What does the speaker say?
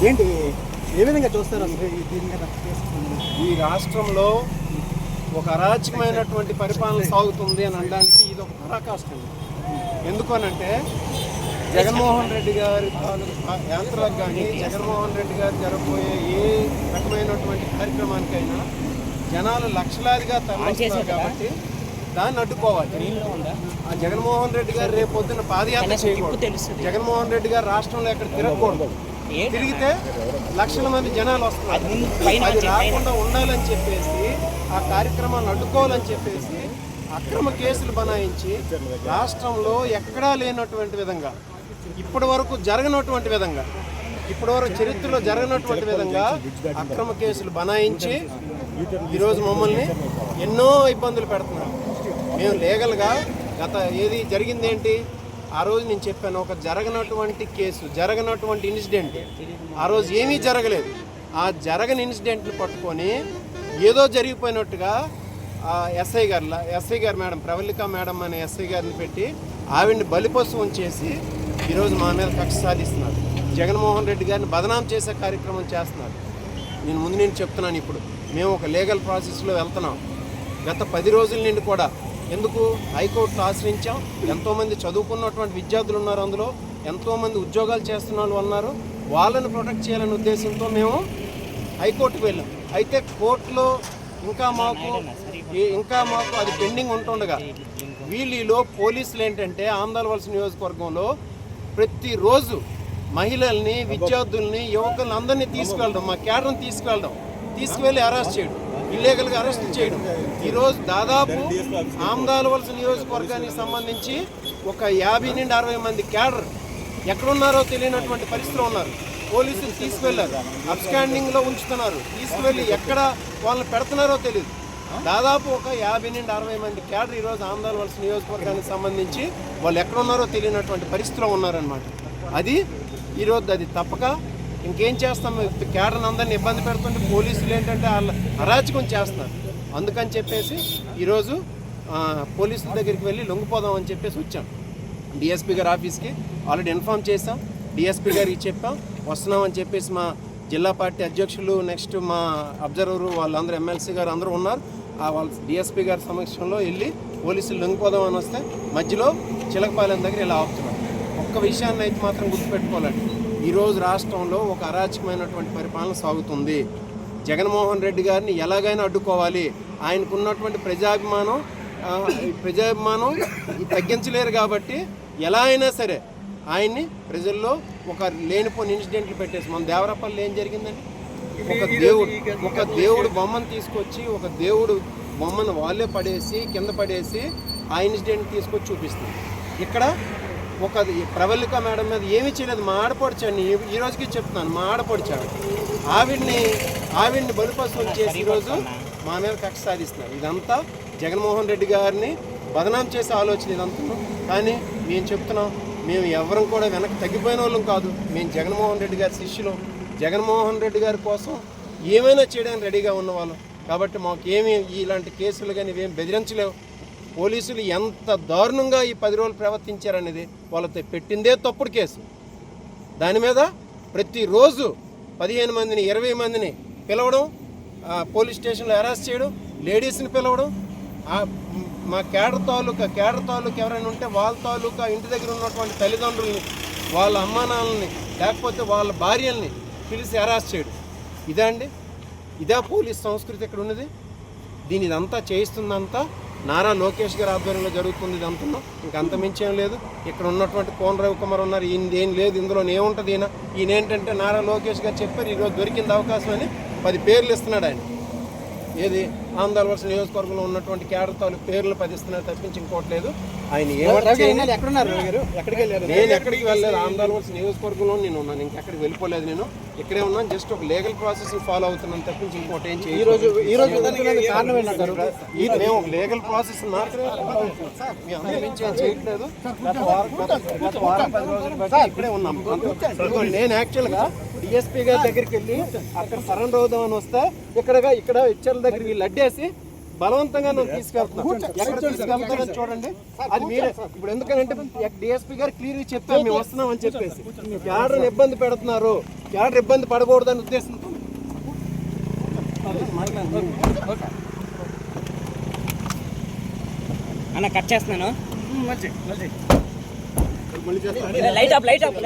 ఏంటి ఏ విధంగా చూస్తారు ఈ రాష్ట్రంలో ఒక అరాచకమైనటువంటి పరిపాలన సాగుతుంది అని అనడానికి ఇది ఒక పరాకాష్ఠ. ఎందుకు అనంటే జగన్మోహన్ రెడ్డి గారి యాంత్రాలకు కానీ జగన్మోహన్ రెడ్డి గారు జరగబోయే ఏ రకమైనటువంటి కార్యక్రమానికైనా జనాలు లక్షలాదిగా తరలిస్తారు కాబట్టి దాన్ని అడ్డుకోవాలి. ఆ జగన్మోహన్ రెడ్డి గారు రేపు పొద్దున్న పాదయాత్ర చేయకూడదు. జగన్మోహన్ రెడ్డి గారు రాష్ట్రంలో ఎక్కడ తిరగకూడదు. తిరిగితే లక్షల మంది జనాలు వస్తున్నారు. అది రాకుండా ఉండాలని చెప్పేసి ఆ కార్యక్రమాన్ని అడ్డుకోవాలని చెప్పేసి అక్రమ కేసులు బనాయించి రాష్ట్రంలో ఎక్కడా లేనటువంటి విధంగా ఇప్పటి వరకు జరగనటువంటి విధంగా ఇప్పటివరకు చరిత్రలో జరగనటువంటి విధంగా అక్రమ కేసులు బనాయించి ఈరోజు మమ్మల్ని ఎన్నో ఇబ్బందులు పెడుతున్నారు. మేము లీగల్గా ఏది జరిగిందేంటి ఆ రోజు నేను చెప్పాను, ఒక జరగనటువంటి కేసు జరగనటువంటి ఇన్సిడెంట్ ఆ రోజు ఏమీ జరగలేదు. ఆ జరగని ఇన్సిడెంట్ని పట్టుకొని ఏదో జరిగిపోయినట్టుగా ఎస్ఐ గారు మేడం ప్రవళిక మేడం అనే ఎస్ఐ గారిని పెట్టి ఆవిడ్ని బలిపశువం చేసి ఈరోజు మా మీద కక్ష సాధిస్తున్నారు. జగన్మోహన్ రెడ్డి గారిని బదనాం చేసే కార్యక్రమం చేస్తున్నారు. నేను చెప్తున్నాను, ఇప్పుడు మేము ఒక లీగల్ ప్రాసెస్లో వెళ్తున్నాం. గత 10 రోజుల నుండి కూడా ఎందుకు హైకోర్టును ఆశ్రయించాం. ఎంతోమంది చదువుకున్నటువంటి విద్యార్థులు ఉన్నారు, అందులో ఎంతోమంది ఉద్యోగాలు చేస్తున్న వాళ్ళు ఉన్నారు. వాళ్ళని ప్రొటెక్ట్ చేయాలనే ఉద్దేశంతో మేము హైకోర్టుకు వెళ్ళాం. అయితే కోర్టులో ఇంకా మాకు అది పెండింగ్ ఉంటుండగా వీళ్ళలో పోలీసులు ఏంటంటే ఆంధ్రవలస నియోజకవర్గంలో ప్రతిరోజు మహిళల్ని, విద్యార్థుల్ని, యువకులను అందరినీ తీసుకెళ్ళడం, మా క్యాడర్ని తీసుకువెళ్ళి అరెస్ట్ చేయడం, ఇల్లీగల్గా అరెస్ట్ చేయడం. ఈరోజు దాదాపు ఆమదాలవలస నియోజకవర్గానికి సంబంధించి ఒక 50 నుండి 60 మంది క్యాడర్ ఎక్కడున్నారో తెలియనటువంటి పరిస్థితిలో ఉన్నారు. పోలీసులు తీసుకువెళ్ళారు, అబ్స్కాండింగ్లో ఉంచుతున్నారు, తీసుకువెళ్ళి ఎక్కడ వాళ్ళని పెడుతున్నారో తెలియదు. దాదాపు ఒక 50 నుండి 60 మంది క్యాడర్ ఈరోజు ఆమదాలవలస నియోజకవర్గానికి సంబంధించి వాళ్ళు ఎక్కడున్నారో తెలియనటువంటి పరిస్థితిలో ఉన్నారనమాట. అది ఈరోజు అది తప్పక ఇంకేం చేస్తాం, క్యాడర్ని అందరినీ ఇబ్బంది పెడుతుంటే పోలీసులు ఏంటంటే వాళ్ళు అరాచకం చేస్తున్నారు. అందుకని చెప్పేసి ఈరోజు పోలీసుల దగ్గరికి వెళ్ళి లొంగిపోదాం అని చెప్పేసి వచ్చాం. డిఎస్పీ గారి ఆఫీస్కి ఆల్రెడీ ఇన్ఫామ్ చేసాం, డిఎస్పీ గారికి చెప్పాం వస్తున్నామని చెప్పేసి. మా జిల్లా పార్టీ అధ్యక్షులు, నెక్స్ట్ మా అబ్జర్వరు, వాళ్ళందరూ ఎమ్మెల్సీ గారు అందరూ ఉన్నారు. వాళ్ళ డిఎస్పీ గారి సమక్షంలో వెళ్ళి పోలీసులు లొంగిపోదాం అని వస్తే మధ్యలో చిలకపాలెం దగ్గర ఇలా ఆపుతున్నారు. ఒక్క విషయాన్ని అయితే మాత్రం గుర్తుపెట్టుకోవాలండి, ఈరోజు రాష్ట్రంలో ఒక అరాచకమైనటువంటి పరిపాలన సాగుతుంది. జగన్మోహన్ రెడ్డి గారిని ఎలాగైనా అడ్డుకోవాలి. ఆయనకున్నటువంటి ప్రజాభిమానం తగ్గించలేరు కాబట్టి ఎలా అయినా సరే ఆయన్ని ప్రజల్లో ఒక లేనిపోని ఇన్సిడెంట్లు పెట్టేసి, మన దేవరపల్లి ఏం జరిగిందండి, ఒక దేవుడు బొమ్మను తీసుకొచ్చి ఒక దేవుడు బొమ్మను వాళ్ళే కింద పడేసి ఆ ఇన్సిడెంట్ తీసుకొచ్చి చూపిస్తుంది. ఇక్కడ ఒక ప్రవళిక మేడం మీద ఏమీ చేయలేదు. మా ఆడపడిచాడు, ఈ రోజుకి చెప్తున్నాను, మా ఆడపడిచాడు ఆవిడ్ని బలిపశువులు చేసి ఈరోజు మా మీద కక్ష సాధిస్తున్నారు. ఇదంతా జగన్మోహన్ రెడ్డి గారిని బదనాం చేసే ఆలోచన ఇదంతా. కానీ మేము చెప్తున్నాం, మేము ఎవరం కూడా వెనక్కి తగ్గిపోయిన వాళ్ళం కాదు. మేము జగన్మోహన్ రెడ్డి గారి శిష్యులు, జగన్మోహన్ రెడ్డి గారి కోసం ఏమైనా చేయడానికి రెడీగా ఉన్నవాళ్ళం. కాబట్టి మాకు ఏమీ ఇలాంటి కేసులు కానీ ఇవేం బెదిరించలేవు. పోలీసులు ఎంత దారుణంగా ఈ 10 రోజులు ప్రవర్తించారనేది వాళ్ళతో పెట్టిందే తప్పుడు కేసు. దాని మీద ప్రతిరోజు 15 మందిని 20 మందిని పిలవడం, పోలీస్ స్టేషన్లో అరెస్ట్ చేయడం, లేడీస్ని పిలవడం, మా కేడర్ తాలూకా ఎవరైనా ఉంటే వాళ్ళ తాలూకా ఇంటి దగ్గర ఉన్నటువంటి తల్లిదండ్రుల్ని, వాళ్ళ అమ్మానాన్నల్ని, లేకపోతే వాళ్ళ భార్యల్ని పిలిచి అరెస్ట్ చేయడం. ఇదే పోలీస్ సంస్కృతి ఇక్కడ ఉన్నది. ఇదంతా చేయిస్తుందంతా నారా లోకేష్ గారి ఆధ్వర్యంలో జరుగుతుంది. ఇదంతా ఇంకంత మించేం లేదు. ఇక్కడ ఉన్నటువంటి కోన రవికుమార్ ఉన్నారు, ఈయన ఏం లేదు, ఇందులో ఏముంటుంది. ఈయన ఏంటంటే నారా లోకేష్ గారు చెప్పారు ఈరోజు దొరికింది అవకాశం అని 10 పేర్లు ఇస్తున్నాడు ఆయన. ఏది ఆంధ్రవలస నియోజకవర్గంలో ఉన్నటువంటి క్యాడర్ తాలూకు పేర్లు 10 ఇస్తున్నారు తప్పించి ఇంకోటి లేదు. ఆయన నేను ఎక్కడికి వెళ్ళలేదు. ఆంధ్రవలస నియోజకవర్గంలో నేను ఉన్నాను, ఇంకెక్కడికి వెళ్ళిపోలేదు. నేను ఇక్కడే ఉన్నాను. జస్ట్ ఒక లీగల్ ప్రాసెస్ ఫాలో అవుతున్నాను తప్పించి ఇంకోటి ఏం చేయలేదు. మేము ఒక లీగల్ ప్రాసెస్ చేయట్లేదు. గత వారం 10 రోజులు బట్టి ఇక్కడే ఉన్నాం. నేను యాక్చువల్గా డిఎస్పీ గారి దగ్గరికి వెళ్ళి అక్కడ సరెండర్ అవుదామని వస్తే ఇక్కడ ఇచ్చర్ల దగ్గర వీళ్ళు అడ్డేసి బలవంతంగా నువ్వు తీసుకెళ్తున్నావు. ఎక్కడ తీసుకెళ్తారని చూడండి. అది మీరే ఇప్పుడు ఎందుకంటే డిఎస్పీ గారు క్లియర్గా చెప్పారు మేము వస్తున్నాం అని చెప్పేసి. క్యాడర్ని ఇబ్బంది పెడుతున్నారు, క్యాడర్ ఇబ్బంది పడకూడదని ఉద్దేశంతో అన్న కట్ చేస్తున్నాను. మళ్ళీ చేస్తాను. Light of